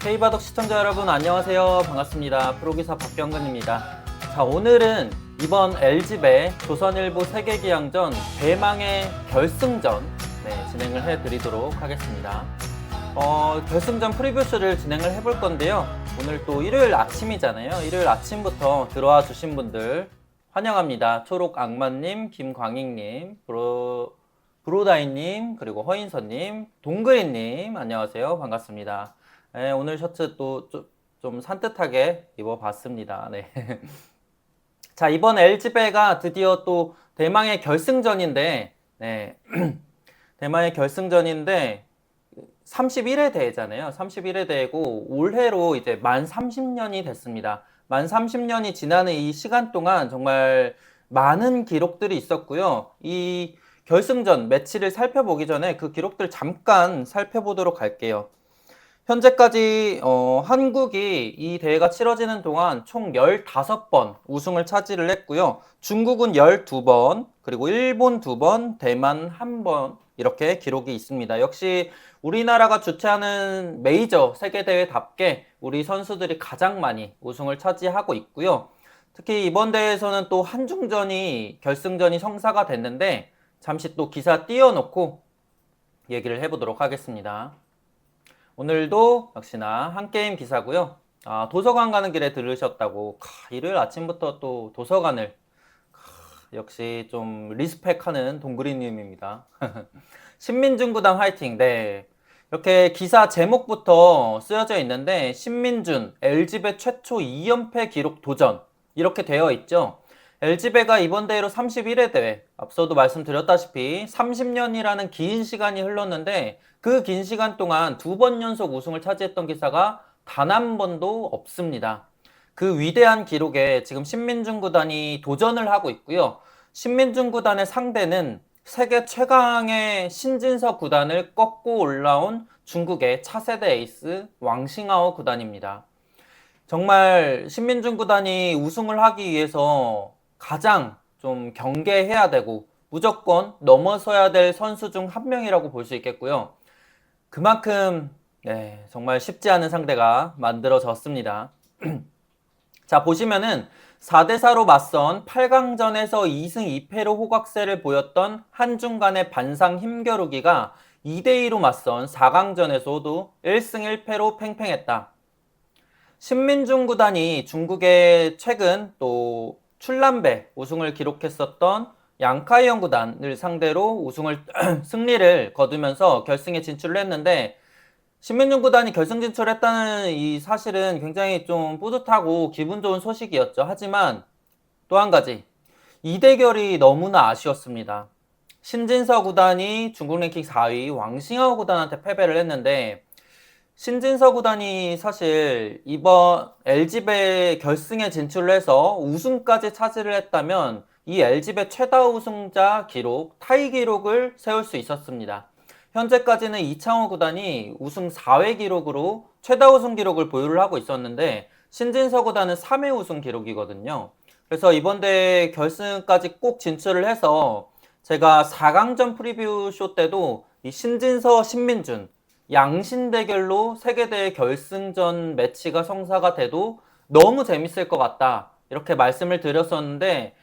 K바둑 시청자 여러분 안녕하세요. 반갑습니다. 프로기사 박병근입니다. 자, 오늘은 이번 LG배 조선일보 세계기항전 대망의 결승전 진행을 해드리도록 하겠습니다. 결승전 프리뷰쇼를 진행을 해볼 건데요. 오늘 또 일요일 아침이잖아요. 일요일 아침부터 들어와 주신 분들 환영합니다. 초록악마님, 김광익님, 브로다이님, 그리고 허인서님, 동그리님 안녕하세요. 반갑습니다. 네, 오늘 셔츠 또 좀 산뜻하게 입어봤습니다. 네. 자, 이번 LG배가 드디어 또 대망의 결승전인데, 네. 대망의 결승전인데, 31회 대회잖아요. 31회 대회고, 올해로 이제 만 30년이 됐습니다. 만 30년이 지나는 이 시간 동안 정말 많은 기록들이 있었고요. 이 결승전 매치를 살펴보기 전에 그 기록들 잠깐 살펴보도록 할게요. 현재까지 한국이 이 대회가 치러지는 동안 총 15번 우승을 차지를 했고요. 중국은 12번, 그리고 일본 2번, 대만 1번 이렇게 기록이 있습니다. 역시 우리나라가 주최하는 메이저 세계대회답게 우리 선수들이 가장 많이 우승을 차지하고 있고요. 특히 이번 대회에서는 또 한중전이 결승전이 성사가 됐는데 잠시 또 기사 띄워놓고 얘기를 해보도록 하겠습니다. 오늘도 역시나 한 게임 기사고요. 도서관 가는 길에 들으셨다고 일요일 아침부터 또 도서관을 역시 좀 리스펙하는 동그리님입니다. 신민준9단 화이팅. 네, 이렇게 기사 제목부터 쓰여져 있는데 신민준 LG배 최초 2연패 기록 도전 이렇게 되어 있죠. LG배가 이번 대회로 31회 대회, 앞서도 말씀드렸다시피 30년이라는 긴 시간이 흘렀는데 그 긴 시간 동안 2번 연속 우승을 차지했던 기사가 단 한 번도 없습니다. 그 위대한 기록에 지금 신민준 구단이 도전을 하고 있고요. 신민준 구단의 상대는 세계 최강의 신진서 구단을 꺾고 올라온 중국의 차세대 에이스 왕싱하오 구단입니다. 정말 신민준 구단이 우승을 하기 위해서 가장 좀 경계해야 되고 무조건 넘어서야 될 선수 중 한 명이라고 볼 수 있겠고요. 그만큼 정말 쉽지 않은 상대가 만들어졌습니다. 자, 보시면은 4대4로 맞선 8강전에서 2승 2패로 호각세를 보였던 한중 간의 반상 힘겨루기가 2대2로 맞선 4강전에서도 1승 1패로 팽팽했다. 신민준 구단이 중국의 최근 또 출란배 우승을 기록했었던 양카이언 구단을 상대로 승리를 거두면서 결승에 진출을 했는데 신민준 구단이 결승 진출했다는 이 사실은 굉장히 좀 뿌듯하고 기분 좋은 소식이었죠. 하지만 또 한 가지 이 대결이 너무나 아쉬웠습니다. 신진서 구단이 중국 랭킹 4위 왕싱하오 구단한테 패배를 했는데 신진서 구단이 사실 이번 LG배 결승에 진출을 해서 우승까지 차지를 했다면 이 LG배 최다 우승자 기록, 타이 기록을 세울 수 있었습니다. 현재까지는 이창호 구단이 우승 4회 기록으로 최다 우승 기록을 보유를 하고 있었는데 신진서 구단은 3회 우승 기록이거든요. 그래서 이번 대회 결승까지 꼭 진출을 해서 제가 4강전 프리뷰 쇼 때도 이 신진서, 신민준 양신 대결로 세계대회 결승전 매치가 성사가 돼도 너무 재밌을 것 같다 이렇게 말씀을 드렸었는데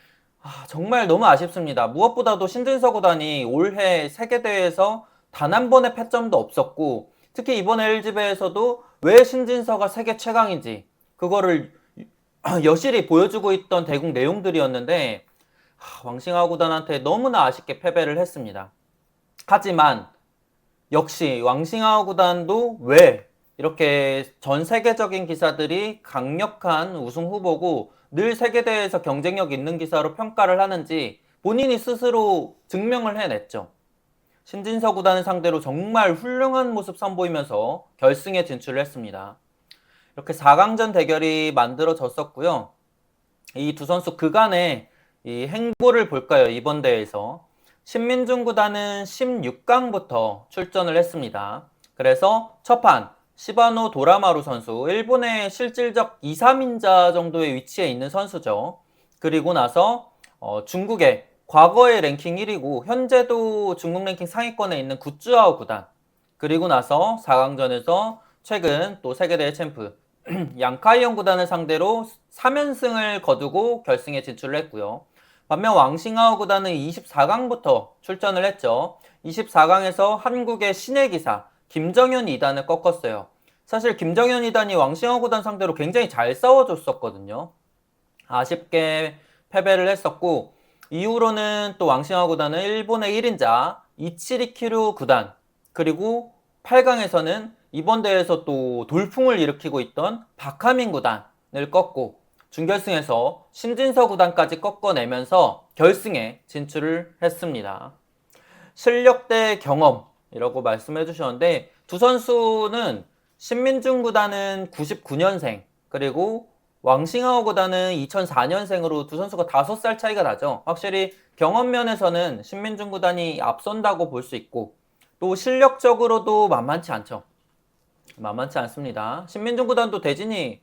정말 너무 아쉽습니다. 무엇보다도 신진서 구단이 올해 세계대회에서 단 한 번의 패점도 없었고 특히 이번 LG배에서도 왜 신진서가 세계 최강인지 그거를 여실히 보여주고 있던 대국 내용들이었는데 왕싱하오 구단한테 너무나 아쉽게 패배를 했습니다. 하지만 역시 왕싱하오 구단도 왜 이렇게 전 세계적인 기사들이 강력한 우승 후보고 늘 세계대회에서 경쟁력 있는 기사로 평가를 하는지 본인이 스스로 증명을 해냈죠. 신진서 구단을 상대로 정말 훌륭한 모습 선보이면서 결승에 진출을 했습니다. 이렇게 4강전 대결이 만들어졌었고요. 이 두 선수 그간의 이 행보를 볼까요? 이번 대회에서 신민준 구단은 16강부터 출전을 했습니다. 그래서 첫판 시바노 도라마루 선수, 일본의 실질적 2, 3인자 정도의 위치에 있는 선수죠. 그리고 나서 중국의 과거의 랭킹 1위고 현재도 중국 랭킹 상위권에 있는 굿즈아오 구단, 그리고 나서 4강전에서 최근 또 세계대회 챔프 양카이언 구단을 상대로 3연승을 거두고 결승에 진출을 했고요. 반면 왕싱하오 구단은 24강부터 출전을 했죠. 24강에서 한국의 신의 기사 김정현 2단을 꺾었어요. 사실 김정현 2단이 왕싱하오 구단 상대로 굉장히 잘 싸워줬었거든요. 아쉽게 패배를 했었고, 이후로는 또 왕싱하오 구단은 일본의 1인자 이치리키루 구단, 그리고 8강에서는 이번 대회에서 또 돌풍을 일으키고 있던 박하민 구단을 꺾고 준결승에서 신진서 구단까지 꺾어내면서 결승에 진출을 했습니다. 실력 대 경험이라고 말씀해 주셨는데, 두 선수는 신민중 구단은 99년생, 그리고 왕싱하오 구단은 2004년생으로 두 선수가 5살 차이가 나죠. 확실히 경험 면에서는 신민중 구단이 앞선다고 볼 수 있고, 또 실력적으로도 만만치 않죠. 만만치 않습니다. 신민중 구단도 대진이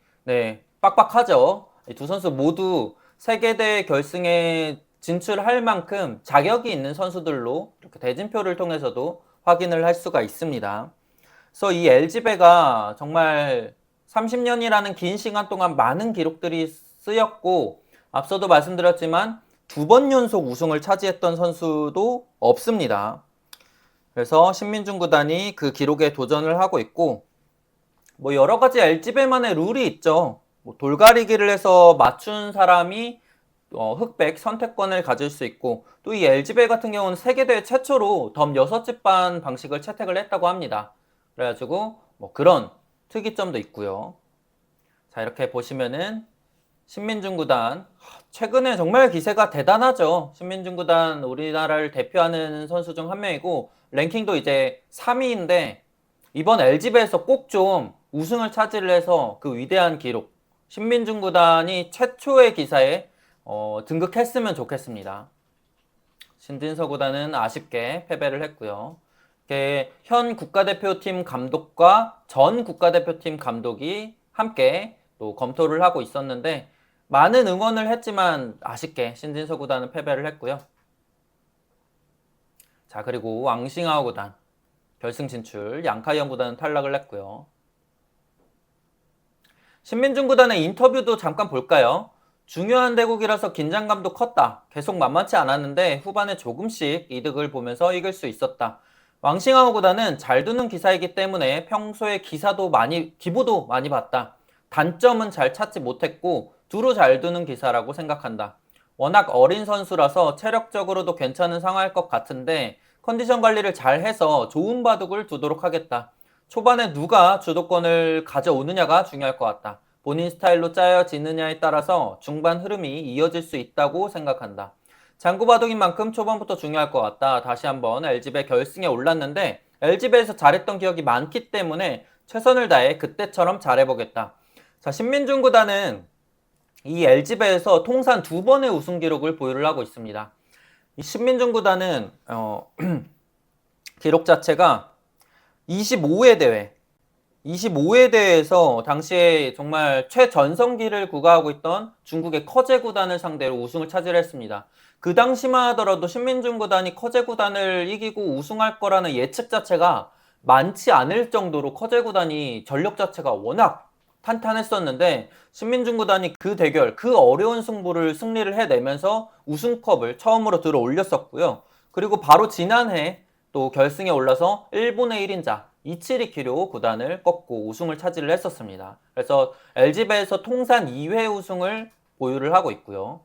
빡빡하죠. 이 두 선수 모두 세계대회 결승에 진출할 만큼 자격이 있는 선수들로 이렇게 대진표를 통해서도 확인을 할 수가 있습니다. 그래서 이 LG배가 정말 30년이라는 긴 시간 동안 많은 기록들이 쓰였고, 앞서도 말씀드렸지만 2번 연속 우승을 차지했던 선수도 없습니다. 그래서 신민중 구단이 그 기록에 도전을 하고 있고, 뭐 여러 가지 LG배만의 룰이 있죠. 뭐 돌가리기를 해서 맞춘 사람이 흑백 선택권을 가질 수 있고, 또 이 LG배 같은 경우는 세계대회 최초로 덤 6집반 방식을 채택을 했다고 합니다. 그래가지고 뭐 그런 특이점도 있고요. 자, 이렇게 보시면은 신민중 구단 최근에 정말 기세가 대단하죠. 신민중 구단 우리나라를 대표하는 선수 중 한 명이고, 랭킹도 이제 3위인데 이번 LG배에서 꼭 좀 우승을 차지를 해서 그 위대한 기록, 신민중 구단이 최초의 기사에 등극했으면 좋겠습니다. 신진서 구단은 아쉽게 패배를 했고요. 현 국가대표팀 감독과 전 국가대표팀 감독이 함께 또 검토를 하고 있었는데, 많은 응원을 했지만 아쉽게 신진서 구단은 패배를 했고요. 자, 그리고 왕싱하오 구단 결승 진출, 양카이언 구단은 탈락을 했고요. 신민중 구단의 인터뷰도 잠깐 볼까요? 중요한 대국이라서 긴장감도 컸다. 계속 만만치 않았는데 후반에 조금씩 이득을 보면서 이길 수 있었다. 왕싱하오 구단은 잘 두는 기사이기 때문에 평소에 기부도 많이 봤다. 단점은 잘 찾지 못했고 두루 잘 두는 기사라고 생각한다. 워낙 어린 선수라서 체력적으로도 괜찮은 상황일 것 같은데 컨디션 관리를 잘 해서 좋은 바둑을 두도록 하겠다. 초반에 누가 주도권을 가져오느냐가 중요할 것 같다. 본인 스타일로 짜여지느냐에 따라서 중반 흐름이 이어질 수 있다고 생각한다. 장구바둑인 만큼 초반부터 중요할 것 같다. 다시 한번 LG배 결승에 올랐는데 LG배에서 잘했던 기억이 많기 때문에 최선을 다해 그때처럼 잘해보겠다. 자, 신민중 구단은 이 LG배에서 통산 2번의 우승 기록을 보유를 하고 있습니다. 이 신민중 구단은 기록 자체가 25회 대회, 25회 대회에서 당시에 정말 최전성기를 구가하고 있던 중국의 커제 구단을 상대로 우승을 차지했습니다. 그 당시만 하더라도 신민중 구단이 커제 구단을 이기고 우승할 거라는 예측 자체가 많지 않을 정도로 커제 구단이 전력 자체가 워낙 탄탄했었는데, 신민중 구단이 그 대결, 그 어려운 승부를 승리를 해내면서 우승컵을 처음으로 들어 올렸었고요. 그리고 바로 지난해 또 결승에 올라서 일본의 1인자 이치리키료 구단을 꺾고 우승을 차지를 했었습니다. 그래서 LG배에서 통산 2회 우승을 보유를 하고 있고요.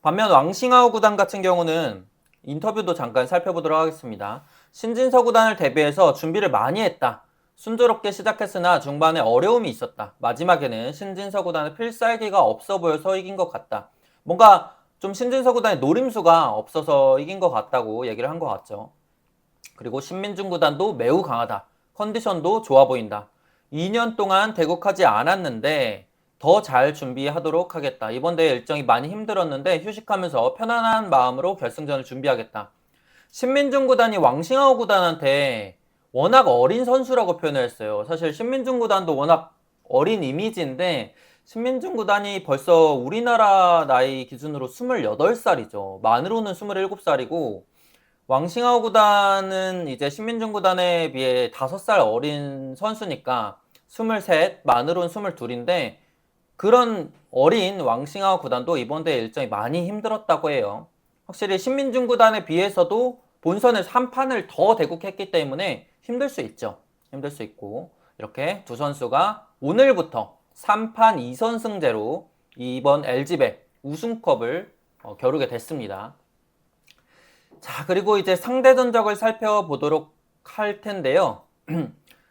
반면 왕싱하오 구단 같은 경우는 인터뷰도 잠깐 살펴보도록 하겠습니다. 신진서 구단을 대비해서 준비를 많이 했다. 순조롭게 시작했으나 중반에 어려움이 있었다. 마지막에는 신진서 구단의 필살기가 없어 보여서 이긴 것 같다. 뭔가 좀 신진서 구단의 노림수가 없어서 이긴 것 같다고 얘기를 한 것 같죠. 그리고 신민중 구단도 매우 강하다. 컨디션도 좋아 보인다. 2년 동안 대국하지 않았는데 더 잘 준비하도록 하겠다. 이번 대회 일정이 많이 힘들었는데 휴식하면서 편안한 마음으로 결승전을 준비하겠다. 신민중 구단이 왕싱하오 구단한테 워낙 어린 선수라고 표현을 했어요. 사실 신민중 구단도 워낙 어린 이미지인데 신민중 구단이 벌써 우리나라 나이 기준으로 28살이죠. 만으로는 27살이고 왕싱하오 구단은 이제 신민중 구단에 비해 5살 어린 선수니까 23, 만으로는 22인데 그런 어린 왕싱하오 구단도 이번 대회 일정이 많이 힘들었다고 해요. 확실히 신민중 구단에 비해서도 본선에서 한 판을 더 대국했기 때문에 힘들 수 있죠. 힘들 수 있고 이렇게 두 선수가 오늘부터 3판 2선승제로 이번 LG배 우승컵을 겨루게 됐습니다. 자, 그리고 이제 상대 전적을 살펴보도록 할 텐데요.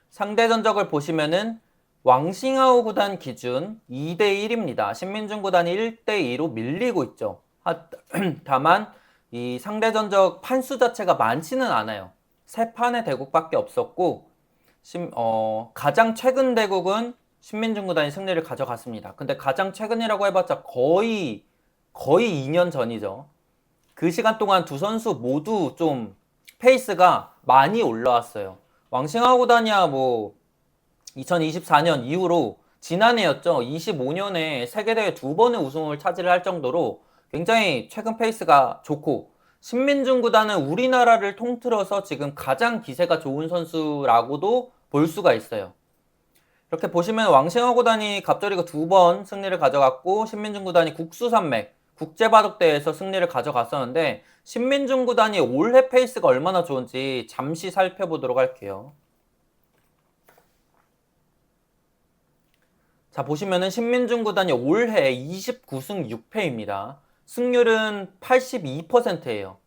상대 전적을 보시면은 왕싱하오 구단 기준 2대1입니다. 신민중 구단이 1대2로 밀리고 있죠. 다만 이 상대 전적 판수 자체가 많지는 않아요. 3판의 대국밖에 없었고 가장 최근 대국은 신민중 구단이 승리를 가져갔습니다. 근데 가장 최근이라고 해봤자 거의 2년 전이죠. 그 시간 동안 두 선수 모두 좀 페이스가 많이 올라왔어요. 왕싱하오 구단이야 뭐 2024년 이후로 지난해였죠. 25년에 세계대회 2번의 우승을 차지할 정도로 굉장히 최근 페이스가 좋고 신민중 구단은 우리나라를 통틀어서 지금 가장 기세가 좋은 선수라고도 볼 수가 있어요. 이렇게 보시면 왕싱하오 구단이 갑절이가 2번 승리를 가져갔고 신민중 구단이 국수산맥 국제바둑대회에서 승리를 가져갔었는데 신민중 구단이 올해 페이스가 얼마나 좋은지 잠시 살펴보도록 할게요. 자, 보시면은 신민중 구단이 올해 29승 6패입니다. 승률은 82%예요.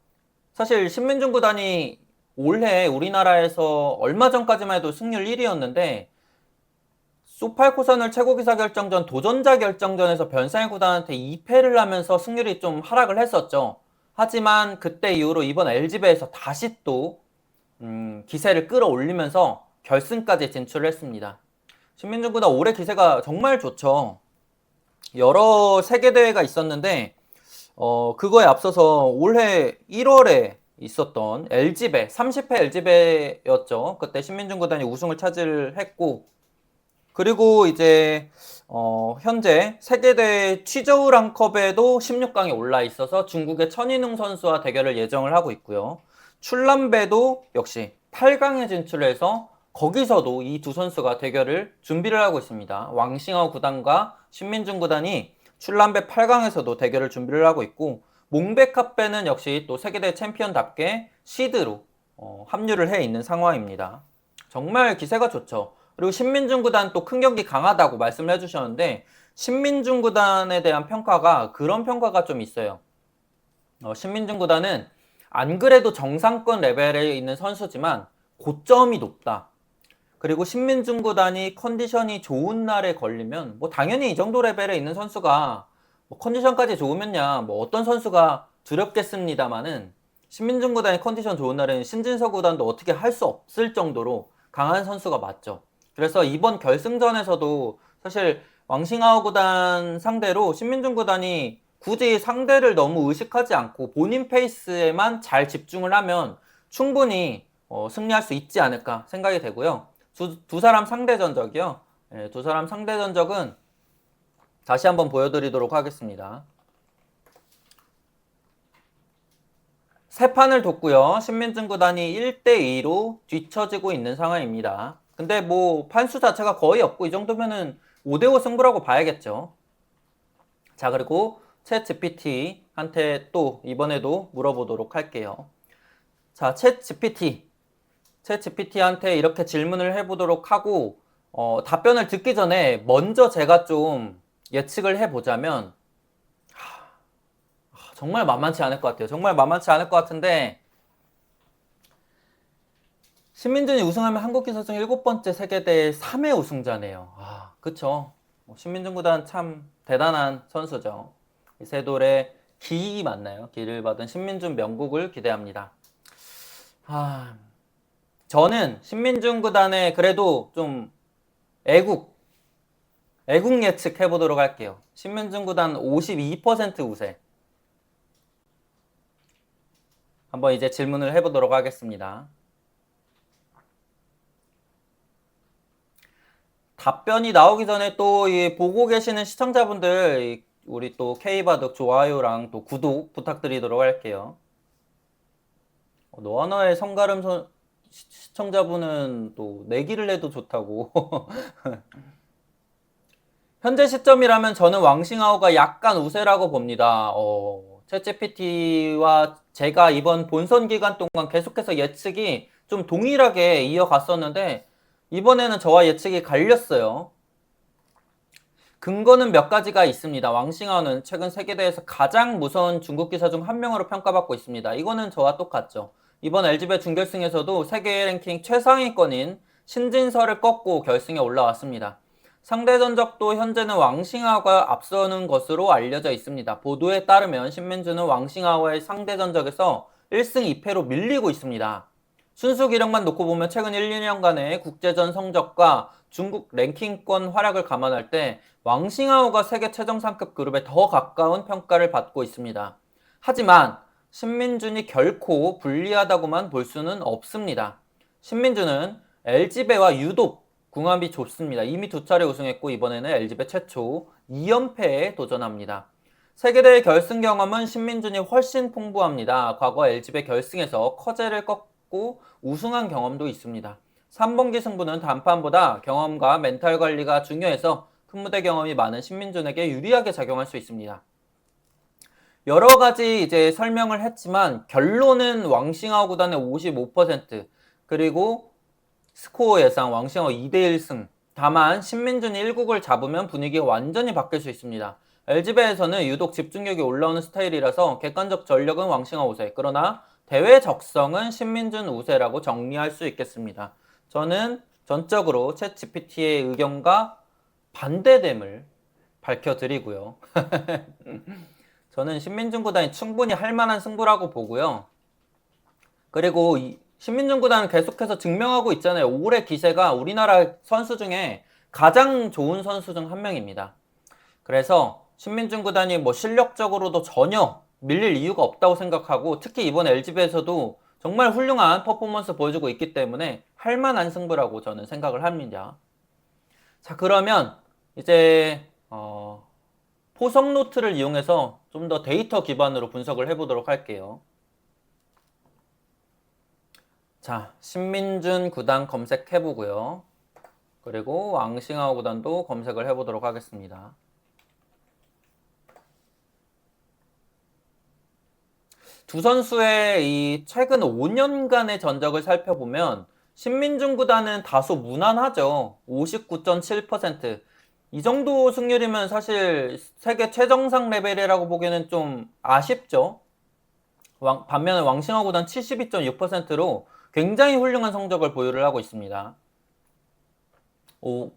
사실 신민중 구단이 올해 우리나라에서 얼마 전까지만 해도 승률 1위였는데 소팔코사늘 최고기사 결정전 도전자 결정전에서 변상일 구단한테 2패를 하면서 승률이 좀 하락을 했었죠. 하지만 그때 이후로 이번 LG배에서 다시 또 기세를 끌어올리면서 결승까지 진출을 했습니다. 신민중 구단 올해 기세가 정말 좋죠. 여러 세계대회가 있었는데 그거에 앞서서 올해 1월에 있었던 LG배 30회 LG배였죠. 그때 신민중 구단이 우승을 차지했고 그리고 이제 현재 세계대회 취저우랑컵에도 16강에 올라 있어서 중국의 천인웅 선수와 대결을 예정을 하고 있고요. 출란배도 역시 8강에 진출해서 거기서도 이 두 선수가 대결을 준비를 하고 있습니다. 왕싱하오 구단과 신민중 구단이 출란배 8강에서도 대결을 준비를 하고 있고 몽백합배는 역시 또 세계대회 챔피언답게 시드로 합류를 해 있는 상황입니다. 정말 기세가 좋죠. 그리고 신민중 구단 또 큰 경기 강하다고 말씀을 해주셨는데 신민중 구단에 대한 평가가 그런 평가가 좀 있어요. 신민중 구단은 안 그래도 정상권 레벨에 있는 선수지만 고점이 높다. 그리고 신민중 구단이 컨디션이 좋은 날에 걸리면 뭐 당연히 이 정도 레벨에 있는 선수가 뭐 컨디션까지 좋으면야 뭐 어떤 선수가 두렵겠습니다만은 신민중 구단이 컨디션 좋은 날에는 신진서 구단도 어떻게 할 수 없을 정도로 강한 선수가 맞죠. 그래서 이번 결승전에서도 사실 왕싱하오 구단 상대로 신민중 구단이 굳이 상대를 너무 의식하지 않고 본인 페이스에만 잘 집중을 하면 충분히 승리할 수 있지 않을까 생각이 되고요. 두 사람 상대 전적이요. 네, 두 사람 상대 전적은 다시 한번 보여드리도록 하겠습니다. 세 판을 뒀고요. 신민중 구단이 1대2로 뒤처지고 있는 상황입니다. 근데 뭐 판수 자체가 거의 없고 이 정도면은 5대5 승부라고 봐야겠죠. 자, 그리고 챗 GPT한테 또 이번에도 물어보도록 할게요. 자, 챗 GPT한테 이렇게 질문을 해보도록 하고 답변을 듣기 전에 먼저 제가 좀 예측을 해보자면 정말 만만치 않을 것 같아요. 정말 만만치 않을 것 같은데 신민준이 우승하면 한국기사중 7번째 세계대회 3회 우승자네요. 그쵸. 신민준 구단 참 대단한 선수죠. 이세돌의 기 맞나요? 기를 받은 신민준 명국을 기대합니다. 저는 신민준 구단의 그래도 좀 애국 예측 해보도록 할게요. 신민준 구단 52% 우세. 한번 이제 질문을 해보도록 하겠습니다. 답변이 나오기 전에 또 보고 계시는 시청자분들 우리 또 K바둑 좋아요랑 또 구독 부탁드리도록 할게요. 노아너의 시청자분은 또 내기를 해도 좋다고. 현재 시점이라면 저는 왕싱하오가 약간 우세라고 봅니다. 챗GPT와 제가 이번 본선 기간 동안 계속해서 예측이 좀 동일하게 이어갔었는데 이번에는 저와 예측이 갈렸어요. 근거는 몇 가지가 있습니다. 왕싱하오는 최근 세계대회에서 가장 무서운 중국 기사 중 한 명으로 평가받고 있습니다. 이거는 저와 똑같죠. 이번 LG배 준결승에서도 세계 랭킹 최상위권인 신진서를 꺾고 결승에 올라왔습니다. 상대 전적도 현재는 왕싱하오가 앞서는 것으로 알려져 있습니다. 보도에 따르면 신민주는 왕싱하오의 상대 전적에서 1승 2패로 밀리고 있습니다. 순수 기록만 놓고 보면 최근 1, 2년간의 국제전 성적과 중국 랭킹권 활약을 감안할 때 왕싱하오가 세계 최정상급 그룹에 더 가까운 평가를 받고 있습니다. 하지만 신민준이 결코 불리하다고만 볼 수는 없습니다. 신민준은 LG배와 유독 궁합이 좋습니다. 이미 2차례 우승했고 이번에는 LG배 최초 2연패에 도전합니다. 세계대회 결승 경험은 신민준이 훨씬 풍부합니다. 과거 LG배 결승에서 커제를 꺾고 우승한 경험도 있습니다. 3번기 승부는 단판보다 경험과 멘탈 관리가 중요해서 큰 무대 경험이 많은 신민준에게 유리하게 작용할 수 있습니다. 여러 가지 이제 설명을 했지만 결론은 왕싱하오 구단의 55% 그리고 스코어 예상 왕싱하오 2대1승. 다만 신민준이 1국을 잡으면 분위기가 완전히 바뀔 수 있습니다. LG배에서는 유독 집중력이 올라오는 스타일이라서 객관적 전력은 왕싱하오 우세. 그러나 대회 적성은 신민준 우세라고 정리할 수 있겠습니다. 저는 전적으로 챗GPT의 의견과 반대됨을 밝혀드리고요. 저는 신민준 구단이 충분히 할 만한 승부라고 보고요. 그리고 신민준 구단은 계속해서 증명하고 있잖아요. 올해 기세가 우리나라 선수 중에 가장 좋은 선수 중 한 명입니다. 그래서 신민준 구단이 뭐 실력적으로도 전혀 밀릴 이유가 없다고 생각하고 특히 이번 LG배에서도 정말 훌륭한 퍼포먼스 보여주고 있기 때문에 할 만한 승부라고 저는 생각을 합니다. 자, 그러면 이제 포석 노트를 이용해서 좀 더 데이터 기반으로 분석을 해보도록 할게요. 자, 신민준 구단 검색해보고요. 그리고 왕싱하오 구단도 검색을 해보도록 하겠습니다. 두 선수의 이 최근 5년간의 전적을 살펴보면 신민준 구단은 다소 무난하죠. 59.7%. 이 정도 승률이면 사실 세계 최정상 레벨이라고 보기에는 좀 아쉽죠. 반면에 왕싱하오 구단 72.6%로 굉장히 훌륭한 성적을 보유를 하고 있습니다.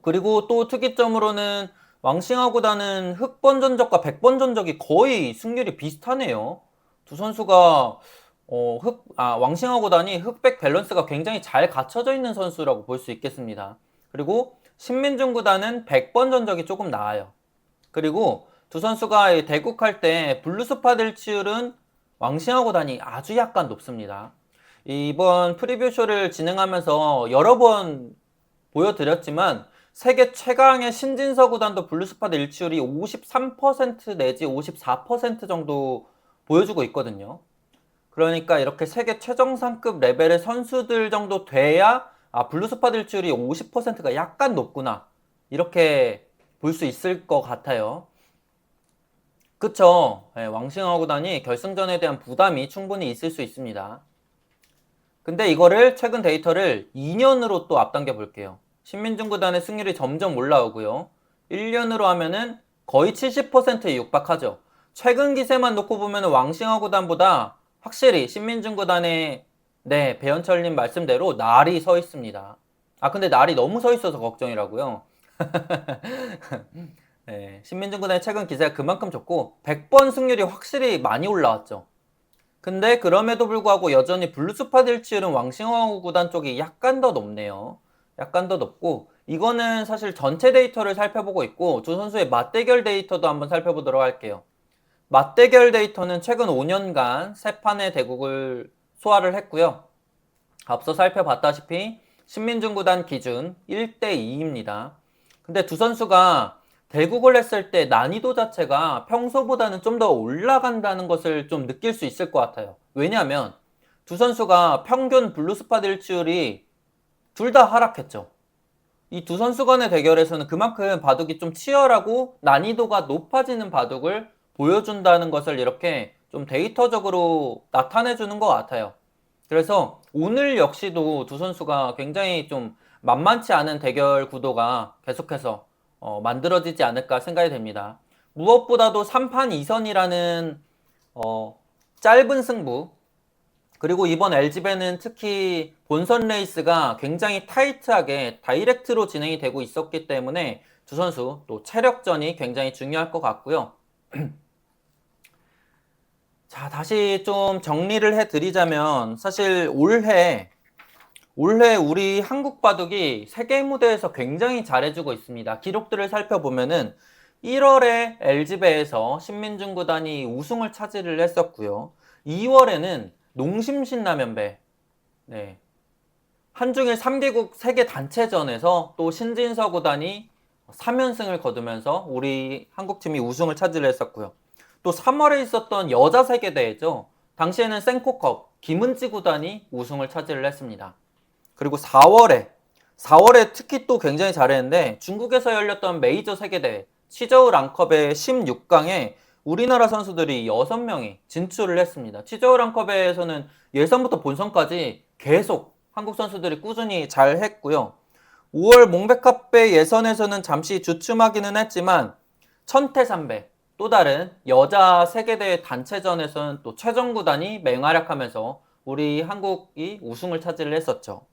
그리고 또 특이점으로는 왕싱하오 구단은 흑번 전적과 백번 전적이 거의 승률이 비슷하네요. 두 선수가 왕싱하오 구단이 흑백 밸런스가 굉장히 잘 갖춰져 있는 선수라고 볼 수 있겠습니다. 그리고 신민준 구단은 100번 전적이 조금 나아요. 그리고 두 선수가 대국할 때 블루스팟 일치율은 왕싱하오 구단이 아주 약간 높습니다. 이번 프리뷰쇼를 진행하면서 여러 번 보여드렸지만 세계 최강의 신진서 구단도 블루스팟 일치율이 53% 내지 54% 정도 보여주고 있거든요. 그러니까 이렇게 세계 최정상급 레벨의 선수들 정도 돼야 블루스팟 일치율이 50%가 약간 높구나 이렇게 볼 수 있을 것 같아요. 그쵸? 네, 왕싱하오 구단이 결승전에 대한 부담이 충분히 있을 수 있습니다. 근데 이거를 최근 데이터를 2년으로 또 앞당겨 볼게요. 신민준 구단의 승률이 점점 올라오고요. 1년으로 하면은 거의 70%에 육박하죠. 최근 기세만 놓고 보면 왕싱하오 구단보다 확실히 신민준 구단의 배현철님 말씀대로 날이 서 있습니다. 근데 날이 너무 서 있어서 걱정이라고요. 네, 신민준 구단의 최근 기세가 그만큼 좋고 100번 승률이 확실히 많이 올라왔죠. 근데 그럼에도 불구하고 여전히 블루스팟 일치율은 왕싱하오 구단 쪽이 약간 더 높네요. 약간 더 높고 이거는 사실 전체 데이터를 살펴보고 있고 두 선수의 맞대결 데이터도 한번 살펴보도록 할게요. 맞대결 데이터는 최근 5년간 3판의 대국을 소화를 했고요. 앞서 살펴봤다시피 신민준 구단 기준 1대2입니다. 근데 두 선수가 대국을 했을 때 난이도 자체가 평소보다는 좀 더 올라간다는 것을 좀 느낄 수 있을 것 같아요. 왜냐하면 두 선수가 평균 블루스팟 일치율이 둘 다 하락했죠. 이 두 선수 간의 대결에서는 그만큼 바둑이 좀 치열하고 난이도가 높아지는 바둑을 보여준다는 것을 이렇게 좀 데이터적으로 나타내 주는 것 같아요. 그래서 오늘 역시도 두 선수가 굉장히 좀 만만치 않은 대결 구도가 계속해서 만들어지지 않을까 생각이 됩니다. 무엇보다도 3판 2선이라는 짧은 승부, 그리고 이번 LG배는 특히 본선 레이스가 굉장히 타이트하게 다이렉트로 진행이 되고 있었기 때문에 두 선수 또 체력전이 굉장히 중요할 것 같고요. 자, 다시 좀 정리를 해드리자면 사실 올해 우리 한국 바둑이 세계 무대에서 굉장히 잘해주고 있습니다. 기록들을 살펴보면은 1월에 LG배에서 신민중 구단이 우승을 차지를 했었고요. 2월에는 농심신라면배, 네, 한중일 3개국 세계 단체전에서 또 신진서 구단이 3연승을 거두면서 우리 한국팀이 우승을 차지를 했었고요. 또 3월에 있었던 여자 세계대회죠. 당시에는 센코컵 김은지 구단이 우승을 차지를 했습니다. 그리고 4월에 특히 또 굉장히 잘했는데 중국에서 열렸던 메이저 세계대회 치저우 랑컵의 16강에 우리나라 선수들이 6명이 진출을 했습니다. 치저우 랑컵에서는 예선부터 본선까지 계속 한국 선수들이 꾸준히 잘 했고요. 5월 몽백컵배 예선에서는 잠시 주춤하기는 했지만 천태산배 또 다른 여자 세계대회 단체전에서는 또 최정 구단이 맹활약하면서 우리 한국이 우승을 차지를 했었죠.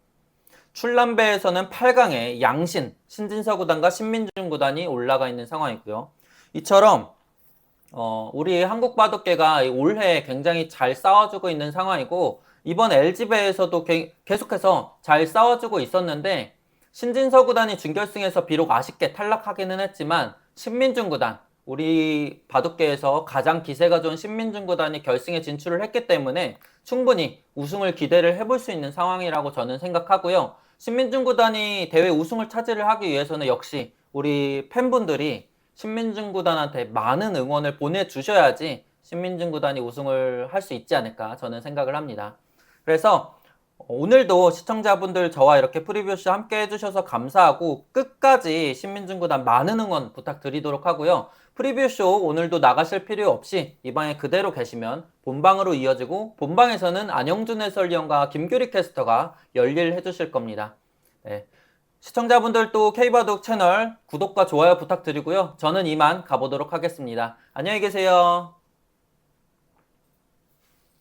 출란배에서는 8강에 양신, 신진서 구단과 신민중 구단이 올라가 있는 상황이고요. 이처럼 우리 한국 바둑계가 올해 굉장히 잘 싸워주고 있는 상황이고 이번 LG배에서도 계속해서 잘 싸워주고 있었는데 신진서 구단이 준결승에서 비록 아쉽게 탈락하기는 했지만 신민중 구단, 우리 바둑계에서 가장 기세가 좋은 신민중 구단이 결승에 진출을 했기 때문에 충분히 우승을 기대를 해볼 수 있는 상황이라고 저는 생각하고요. 신민중 구단이 대회 우승을 차지를 하기 위해서는 역시 우리 팬분들이 신민중 구단한테 많은 응원을 보내주셔야지 신민중 구단이 우승을 할 수 있지 않을까 저는 생각을 합니다. 그래서 오늘도 시청자분들 저와 이렇게 프리뷰쇼 함께 해주셔서 감사하고 끝까지 신민중 구단 많은 응원 부탁드리도록 하고요. 프리뷰쇼 오늘도 나가실 필요 없이 이 방에 그대로 계시면 본방으로 이어지고 본방에서는 안영준 해설위원과 김규리 캐스터가 열일해 주실 겁니다. 네. 시청자분들도 K바둑 채널 구독과 좋아요 부탁드리고요. 저는 이만 가보도록 하겠습니다. 안녕히 계세요.